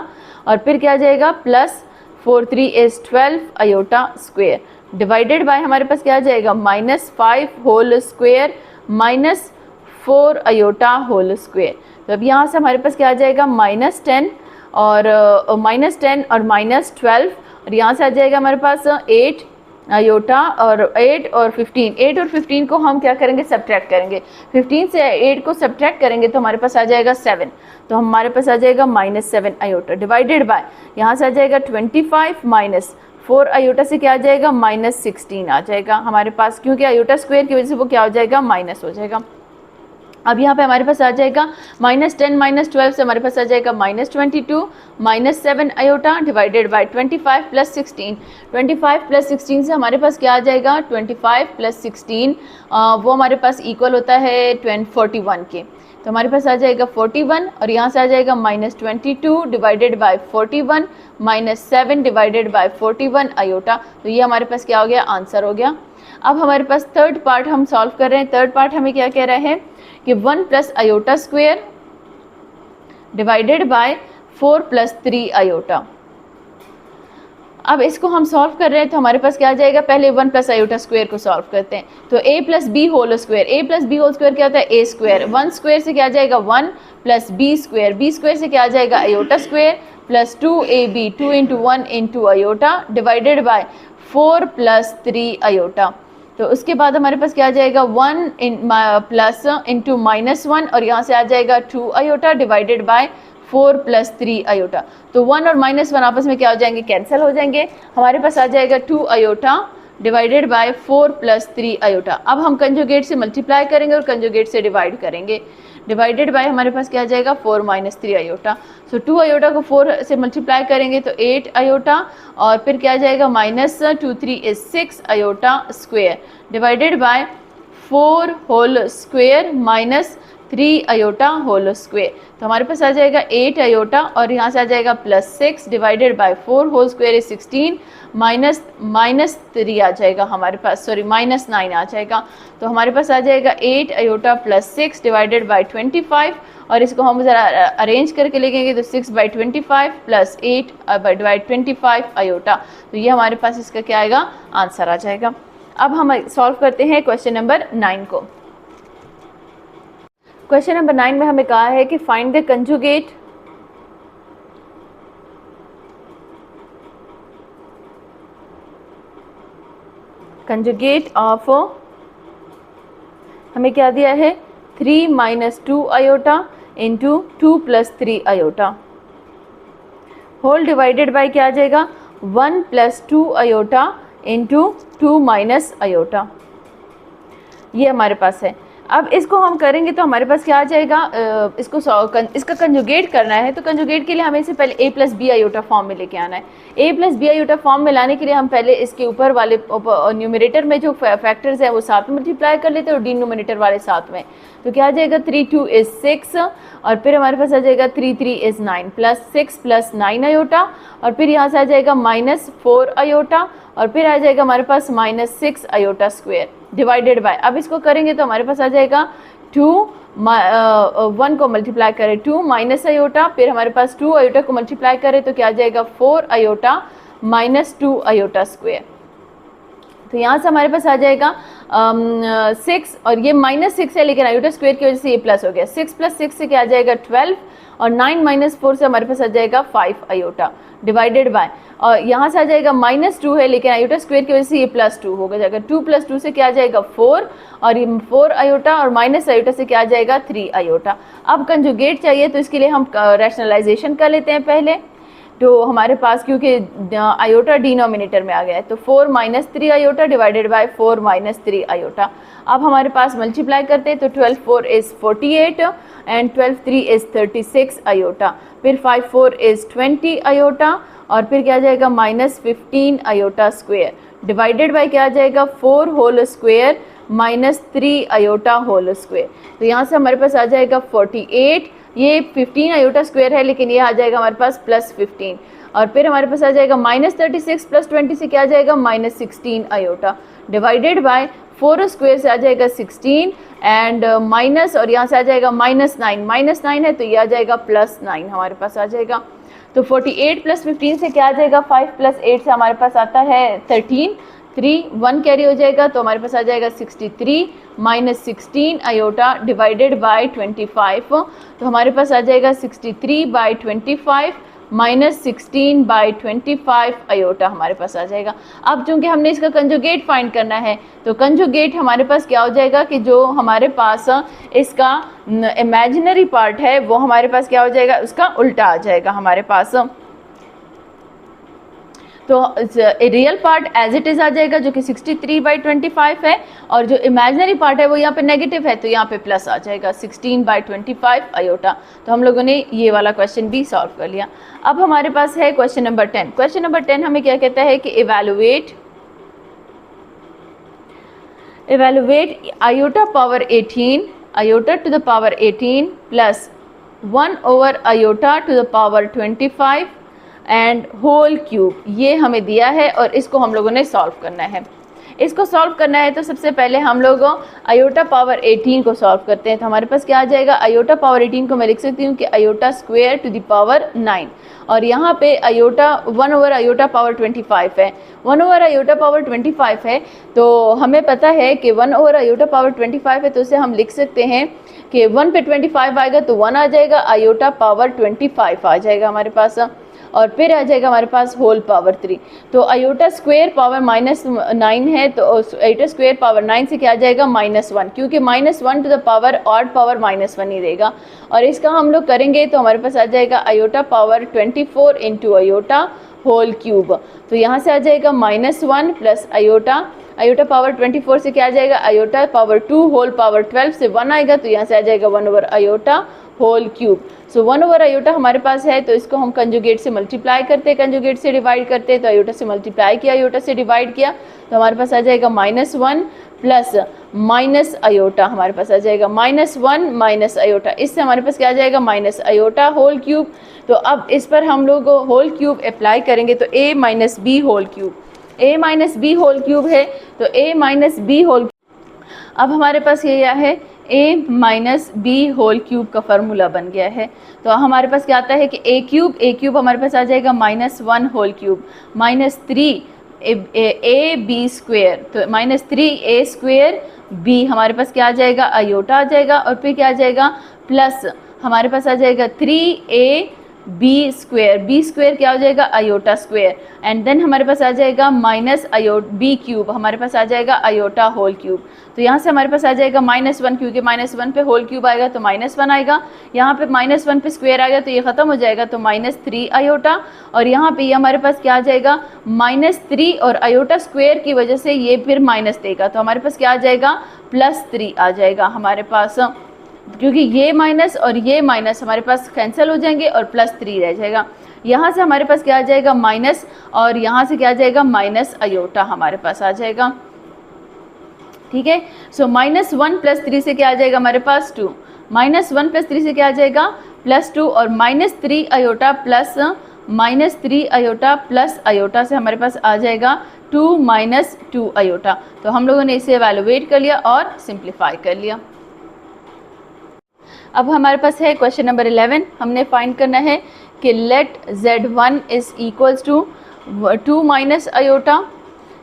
और फिर क्या आ जाएगा plus 4 3 is 12 iota square divided by हमारे पास क्या आ जाएगा minus 5 whole square minus 4 iota whole square. तो अब यहाँ से हमारे पास क्या आ जाएगा माइनस 10 और माइनस 12 और यहाँ से आ जाएगा हमारे पास 8 आयोटा और 8 और 15 को हम क्या करेंगे सब्ट्रैक्ट करेंगे, 15 से 8 को सब्ट्रैक्ट करेंगे तो हमारे पास आ जाएगा 7, तो हमारे पास आ जाएगा माइनस 7 आयोटा डिवाइडेड बाय यहाँ से आ जाएगा 25 माइनस 4 आयोटा से क्या आ जाएगा माइनस 16 आ जाएगा हमारे पास, क्योंकि आयोटा स्क्वायर की वजह से वो क्या हो जाएगा माइनस हो जाएगा। अब यहाँ पे हमारे पास आ जाएगा माइनस 10 माइनस 12 से हमारे पास आ जाएगा minus 22 minus 7 iota divided bye 25 plus 16, 25 plus 16 से हमारे पास क्या आ जाएगा 25 प्लस 16 वो हमारे पास इक्वल होता है 41 के, तो हमारे पास आ जाएगा 41 और यहाँ से आ जाएगा minus 22 divided by 41 minus 7 divided by 41 iota, तो ये हमारे पास क्या हो गया आंसर हो गया। अब हमारे पास थर्ड पार्ट हम सॉल्व कर रहे हैं, थर्ड पार्ट हमें क्या कह रहा है कि 1 plus iota square divided by 4 plus 3 iota. अब इसको हम सॉल्व कर रहे हैं तो हमारे पास क्या आ जाएगा, पहले 1 प्लस आयोटा स्क्वेयर को सॉल्व करते हैं, तो a plus B whole square, a plus B whole square क्या होता है a स्क्वेयर, 1 स्क्वेयर से क्या आ जाएगा 1 प्लस b स्क्वेयर से क्या आ जाएगा iota square plus 2ab 2 into 1 into iota divided by 4 plus 3 iota. तो उसके बाद हमारे पास क्या आ जाएगा 1 प्लस इंटू माइनस 1 और यहाँ से आ जाएगा 2 iota divided by 4 plus 3 iota, तो 1 और माइनस 1 आपस में क्या हो जाएंगे कैंसिल हो जाएंगे, हमारे पास आ जाएगा 2 iota divided by 4 plus 3 iota. अब हम कंजुगेट से मल्टीप्लाई करेंगे और कंजुगेट से डिवाइड करेंगे, डिवाइडेड बाय हमारे पास क्या आ जाएगा 4 माइनस 3 आयोटा, सो 2 आयोटा को 4 से मल्टीप्लाई करेंगे तो 8 आयोटा और फिर क्या आ जाएगा minus 2 3 is 6 iota square divided by 4 whole square minus 3 iota whole square, तो हमारे पास आ जाएगा 8 आयोटा और यहाँ से आ जाएगा plus 6 divided by 4 whole square is 16 minus 3 आ जाएगा हमारे पास, सॉरी माइनस 9 आ जाएगा, तो हमारे पास आ जाएगा 8 आयोटा प्लस 6 डिवाइडेड बाय 25 और इसको हम ज़रा अरेंज करके लिखेंगे तो 6 बाई 25 प्लस 8 बाई 25 आयोटा, तो ये हमारे पास इसका क्या आएगा आंसर आ जाएगा। अब हम सॉल्व करते हैं क्वेश्चन नंबर 9 को। क्वेश्चन नंबर 9 में हमें कहा है कि फाइंड द कंजुगेट ऑफ, हमें क्या दिया है 3 minus 2 iota into 2 plus 3 iota whole divided by क्या आ जाएगा 1 plus 2 iota into 2 minus iota, ये हमारे पास है। अब इसको हम करेंगे तो हमारे पास क्या आ जाएगा, इसका कंजुगेट करना है, तो कंजुगेट के लिए हमें इससे पहले a plus B iota form में लेके आना है। a plus B iota form में लाने के लिए हम पहले इसके ऊपर वाले न्यूमरेटर में जो फैक्टर्स हैं वो साथ में मल्टीप्लाई कर लेते हैं और डिनोमिनेटर वाले साथ में, तो क्या आ जाएगा 3 2 इज 6 और फिर हमारे पास आ जाएगा 3 3 इज 9 प्लस 6 प्लस 9 आयोटा और फिर यहाँ से आ जाएगा माइनस 4 आयोटा और फिर आ जाएगा हमारे पास minus 6 iota square divided by, अब इसको करेंगे तो हमारे पास आ जाएगा 1 को मल्टीप्लाई करें 2 माइनस आयोटा, फिर हमारे पास 2 आयोटा को मल्टीप्लाई करें तो क्या आ जाएगा 4 आयोटा माइनस 2 आयोटा स्क्वेयर, तो यहाँ से हमारे पास आ जाएगा 6 और ये माइनस 6 है लेकिन आयोटा स्क्वेयर की वजह से ये प्लस हो गया, 6 प्लस 6 से क्या आ जाएगा 12 और 9 माइनस 4 से हमारे पास आ जाएगा 5 आयोटा डिवाइडेड बाय, और यहाँ से आ जाएगा माइनस 2 है लेकिन आयोटा स्क्वेयर की वजह से ये प्लस 2 हो जाएगा, 2 प्लस 2 से क्या आ जाएगा 4 और ये 4 आयोटा और माइनस आयोटा से क्या आ जाएगा 3 आयोटा। अब कंजुगेट चाहिए तो इसके लिए हम रैशनलाइजेशन कर लेते हैं पहले, तो हमारे पास क्योंकि आयोटा डिनोमिनेटर में आ गया है तो 4 minus 3 iota divided by 4 minus 3 iota. अब हमारे पास मल्टीप्लाई करते हैं तो 12 4 इज़ 48 एंड 12 3 इज़ 36 आयोटा, फिर 5 4 इज़ 20 आयोटा और फिर क्या आ जाएगा minus 15 iota square divided by क्या आ जाएगा 4 whole square -3 iota whole square. तो यहाँ से हमारे पास आ जाएगा 48, ये 15 अयोटा स्क्वायर है लेकिन ये आ जाएगा हमारे पास +15, और फिर हमारे पास आ जाएगा -36 + 20 से क्या आ जाएगा -16 अयोटा, डिवाइडेड बाय 4 स्क्वायर से आ जाएगा 16 एंड माइनस, और यहाँ से आ जाएगा -9 है तो ये आ जाएगा +9 हमारे पास आ जाएगा। तो 48 + 15 से क्या आ जाएगा, 5 + 8 से हमारे पास आता है 13, 3 1 कैरी हो जाएगा तो हमारे पास आ जाएगा 63 -16 अयोटा डिवाइडेड बाय 25, तो हमारे पास आ जाएगा 63/25 -16/25 अयोटा हमारे पास आ जाएगा। अब चूंकि हमने इसका कंजुगेट फाइंड करना है तो कंजुगेट हमारे पास क्या हो जाएगा कि जो हमारे पास इसका इमेजिनरी पार्ट है वो हमारे पास क्या हो जाएगा, उसका उल्टा आ जाएगा हमारे पास। तो real part as it is आ जाएगा जो कि 63/25 है, और जो इमेजिनरी पार्ट है वो यहाँ पे नेगेटिव है तो यहाँ पे प्लस आ जाएगा 16/25 अयोटा। तो हम लोगों ने ये वाला क्वेश्चन भी सॉल्व कर लिया। अब हमारे पास है क्वेश्चन नंबर 10। क्वेश्चन नंबर 10 हमें क्या कहता है कि evaluate iota power 18 iota to the power 18 plus 1 over iota to the power 25 and whole cube, ये हमें दिया है और इसको हम लोगों ने सॉल्व करना है। इसको सॉल्व करना है तो सबसे पहले हम लोग अयोटा पावर 18 को सॉल्व करते हैं। तो हमारे पास क्या आ जाएगा, अयोटा पावर 18 को मैं लिख सकती हूँ कि iota square to the power 9, और यहाँ पे अयोटा 1 ओवर अयोटा पावर 25 है, 1 ओवर अयोटा पावर 25 है। तो हमें पता है कि 1 ओवर अयोटा पावर 25 है तो उसे हम लिख सकते हैं कि 1 पे 25 आएगा तो 1 आ जाएगा, अयोटा पावर 25 आ जाएगा हमारे पास, और फिर आ जाएगा हमारे पास होल पावर 3। तो अयोटा स्क्वायर पावर -9 है तो अयोटा स्क्वायर पावर 9 से क्या आ जाएगा -1, क्योंकि -1 to the power odd power -1 ही देगा, और इसका हम लोग करेंगे तो हमारे पास आ जाएगा iota power 24 into iota whole cube. तो यहाँ से आ जाएगा -1 प्लस अयोटा पावर 24 से क्या आ जाएगा, अयोटा पावर 2 होल पावर 12 से 1 आएगा तो यहाँ से आ जाएगा 1 ओवर अयोटा होल क्यूब। सो 1 ओवर अयोटा हमारे पास है तो इसको हम कंजुगेट से मल्टीप्लाई करते हैं, कंजुगेट से डिवाइड करते हैं, तो अयोटा से मल्टीप्लाई किया, अयोटा से डिवाइड किया तो हमारे पास आ जाएगा -1 प्लस माइनस अयोटा, हमारे पास आ जाएगा -1 माइनस अयोटा, इससे हमारे पास क्या आ जाएगा माइनस अयोटा होल क्यूब। तो अब इस पर हम लोग होल क्यूब अप्लाई करेंगे तो a minus B whole cube, a minus B whole cube है तो a माइनस बी होल, अब हमारे पास ये क्या है a minus B whole cube का फार्मूला बन गया है। तो हमारे पास क्या आता है कि a क्यूब हमारे पास आ जाएगा -1 whole cube -3 A B square, तो -3a स्क्वेयर b हमारे पास क्या आ जाएगा अयोटा आ जाएगा, और फिर क्या आ जाएगा प्लस हमारे पास आ जाएगा 3a बी स्क्वेयर क्या हो जाएगा अयोटा स्क्वेयर, एंड देन हमारे पास आ जाएगा माइनस बी क्यूब, हमारे पास आ जाएगा अयोटा होल क्यूब। तो यहाँ से हमारे पास आ जाएगा -1, क्योंकि -1 पे होल क्यूब आएगा तो -1 आएगा, यहाँ पे -1 पे स्क्वायर आएगा तो ये ख़त्म हो जाएगा तो -3 अयोटा, और यहाँ पे ये हमारे पास क्या आ जाएगा -3 और अयोटा स्क्वायर की वजह से ये फिर माइनस देगा तो हमारे पास क्या आ जाएगा +3 आ जाएगा हमारे पास, क्योंकि ये माइनस और ये माइनस हमारे पास कैंसिल हो जाएंगे और +3 रह जाएगा। यहाँ से हमारे पास क्या आ जाएगा माइनस, और यहाँ से क्या आ जाएगा माइनस अयोटा हमारे पास आ जाएगा, ठीक है। सो -1 + 3 से क्या आ जाएगा हमारे पास 2, -1 + 3 से क्या आ जाएगा +2, और -3 iota plus -3 iota plus iota से हमारे पास आ जाएगा 2 - 2 अयोटा। तो हम लोगों ने इसे एवेलुएट कर लिया और सिंप्लीफाई कर लिया। अब हमारे पास है क्वेश्चन नंबर 11, हमने फाइंड करना है कि let z1 is equals to 2 minus iota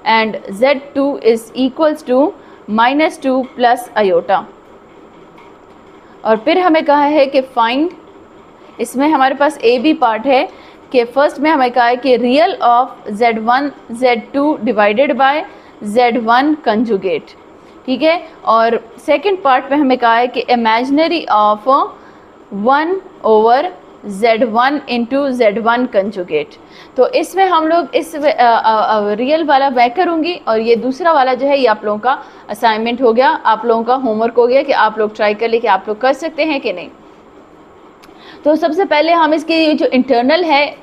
and z2 is equals to -2 plus iota, और फिर हमें कहा है कि फाइंड, इसमें हमारे पास ए बी पार्ट है कि फर्स्ट में हमें कहा है कि real of z1 z2 divided by z1 conjugate, ठीक है, और सेकंड पार्ट में हमें कहा है कि imaginary of 1 over z1 into z1 conjugate. तो इसमें हम लोग इस रियल वाला मैं करूँगी और ये दूसरा वाला जो है ये आप लोगों का असाइनमेंट हो गया, आप लोगों का होमवर्क हो गया कि आप लोग ट्राई कर ले कि आप लोग कर सकते हैं कि नहीं। तो सबसे पहले हम इसकी जो इंटरनल है,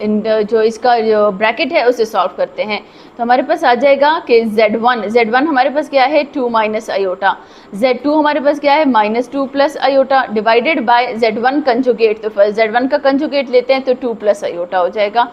जो इसका जो ब्रैकेट है उसे सॉल्व करते हैं। तो हमारे पास आ जाएगा कि Z1 हमारे पास क्या है 2 माइनस आयोटा, Z2 हमारे पास क्या है -2 plus iota divided bye Z1 conjugate. तो फिर Z1 का कंजुगेट लेते हैं तो 2 प्लस आयोटा हो जाएगा।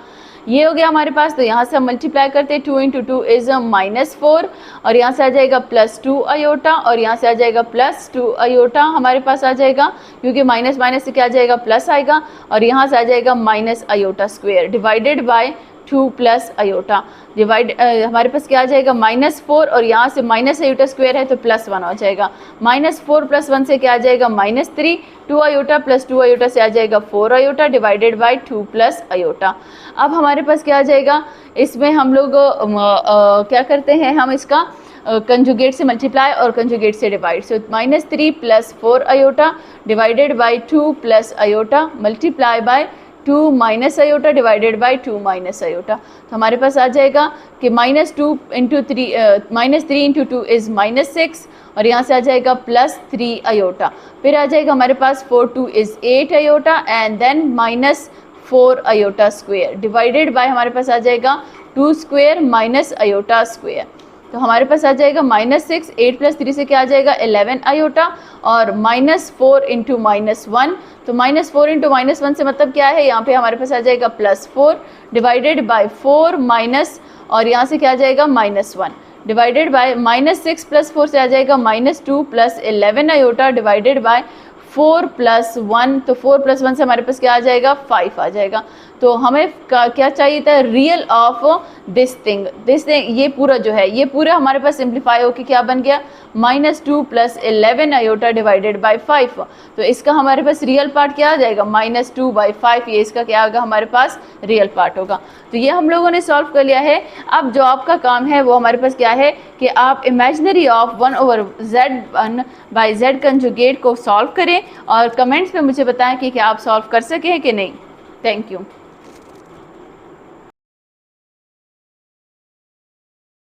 ये हो गया हमारे पास। तो यहाँ से हम मल्टीप्लाई करते हैं, 2 × 2 इज -4 और यहाँ से आ जाएगा +2 आयोटा और यहाँ से आ जाएगा +2 आयोटा हमारे पास आ जाएगा, क्योंकि माइनस माइनस से क्या आ जाएगा प्लस आएगा और यहाँ से आ जाएगा minus iota square divided by 2 plus iota. हमारे पास क्या आ जाएगा -4 और यहाँ से माइनस आयोटा स्क्वायर है तो +1 हो जाएगा। -4 + 1 से क्या आ जाएगा -3, 2 आयोटा प्लस 2 आयोटा से आ जाएगा 4 iota divided by 2 plus iota. अब हमारे पास क्या आ जाएगा, इसमें हम लोग क्या करते हैं, हम इसका कंजुगेट से मल्टीप्लाई और कंजुगेट से divide. So -3 + 4 iota divided by 2 plus iota multiply by 2 minus iota divided by 2 minus iota. तो हमारे पास आ जाएगा कि -3 × 2 इज़ -6 और यहाँ से आ जाएगा +3 आयोटा। फिर आ जाएगा हमारे पास 4 × 2 is 8 iota and then -4 iota square divided by हमारे पास आ जाएगा 2 स्क्वायर माइनस आयोटा स्क्वायर। तो हमारे पास आ जाएगा -6, 8 + 3 से क्या आ जाएगा 11 आयोटा और -4 × -1। तो -4 × -1 से मतलब क्या है, यहाँ पे हमारे पास आ जाएगा +4 डिवाइडेड बाय 4 माइनस और यहाँ से क्या आ जाएगा -1 डिवाइडेड बाय -6 + 4 से आ जाएगा -2 + 11 आयोटा डिवाइडेड बाय 4 + 1। तो 4 + 1 से हमारे पास क्या आ जाएगा 5 आ जाएगा। तो हमें क्या चाहिए था, रियल ऑफ दिस थिंग ये पूरा जो है, ये पूरा हमारे पास सिंप्लीफाई होकर क्या बन गया -2 + 11 आयोटा डिवाइडेड बाय 5। तो इसका हमारे पास रियल पार्ट क्या आ जाएगा -2/5, ये इसका क्या होगा हमारे पास रियल पार्ट होगा। तो ये हम लोगों ने सॉल्व कर लिया है। अब जो आपका काम है वो हमारे पास क्या है कि आप इमेजिनरी ऑफ 1/Z कंजुगेट को सॉल्व करें और कमेंट्स में मुझे बताएं कि क्या आप सॉल्व कर सके हैं कि नहीं। Thank you.